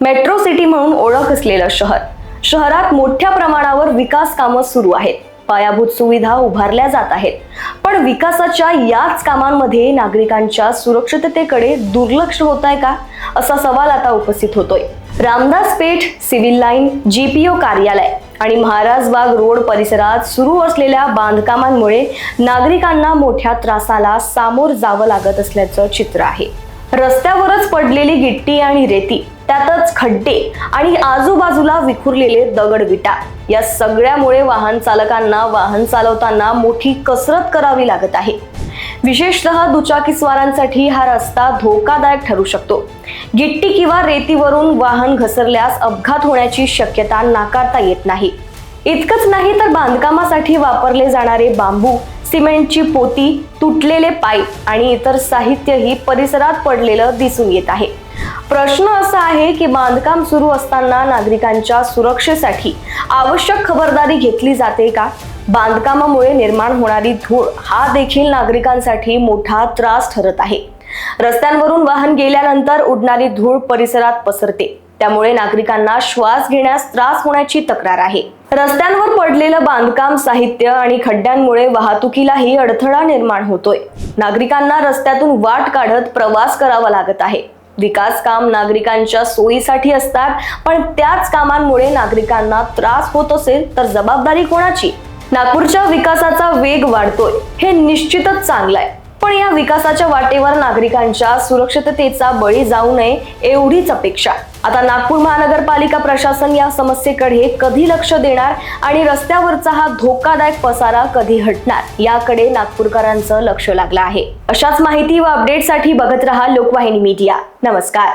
Metro city म्हणून ओळख असलेलं शहरात मोठ्या प्रमाणावर विकास कामं सुरू आहेत. पायाभूत सुविधा उभारल्या जात आहेत. पण विकासाच्या याच कामांमध्ये नागरिकांच्या सुरक्षिततेकडे दुर्लक्ष होत आहे का, असा सवाल आता उपस्थित होतोय. रामदास पेठ, सिव्हिल लाईन, जीपीओ कार्यालय आणि महाराज बाग रोड परिसरात सुरू असलेल्या बांधकामांमुळे नागरिकांना मोठ्या त्रासाला सामोर जावं लागत असल्याचं चित्र आहे. रस्त्यावरच पडलेली गिट्टी आणि रेती, त्यातच खड्डे आणि आजूबाजूला विखुरलेले दगडविटा, या सगळ्यामुळे वाहन चालकांना वाहन चालवताना मोठी कसरत करावी लागत आहे. विशेषतः दुचाकीस्वारांसाठी हा रस्ता धोकादायक ठरू शकतो. गिट्टी किंवा रेतीवरून वाहन घसरल्यास अपघात होण्याची शक्यता नाकारता येत नाही. इतकंच नाही तर बांधकामासाठी वापरले जाणारे बांबू, सिमेंटची पोती, तुटलेले पाईप आणि इतर साहित्यही परिसरात पडलेलं दिसून येत आहे. प्रश्न असा आहे की बांधकाम सुरू असताना नागरिकांच्या सुरक्षेसाठी आवश्यक खबरदारी घेतली जाते का? बांधकामामुळे निर्माण होणारी धूळ हा देखील नागरिकांसाठी मोठा त्रास ठरत आहे. रस्त्यांवरून वाहन गेल्यानंतर उडणारी धूळ परिसरात पसरते. त्यामुळे नागरिकांना श्वास घेण्यास त्रास होण्याची तक्रार आहे. रस्त्यांवर पडलेलं बांधकाम साहित्य आणि खड्ड्यांमुळे वाहतुकीलाही अडथळा निर्माण होतोय. नागरिकांना रस्त्यातून वाट काढत प्रवास करावा लागत आहे. विकास काम नागरिकांच्या सोयीसाठी असतात, पण त्याच कामांमुळे नागरिकांना त्रास होत असेल तर जबाबदारी कोणाची? नागपूरच्या विकासाचा वेग वाढतोय हे निश्चितच चांगलं आहे, पण या विकासाच्या वाटेवर नागरिकांच्या सुरक्षिततेचा बळी जाऊ नये एवढीच अपेक्षा. आता नागपूर महानगरपालिका प्रशासन या समस्येकडे कधी लक्ष देणार आणि रस्त्यावरचा हा धोकादायक पसारा कधी हटणार, याकडे नागपूरकरांचं लक्ष लागलं आहे. अशाच माहिती व अपडेटसाठी बघत रहा लोकवाहिनी मीडिया. नमस्कार.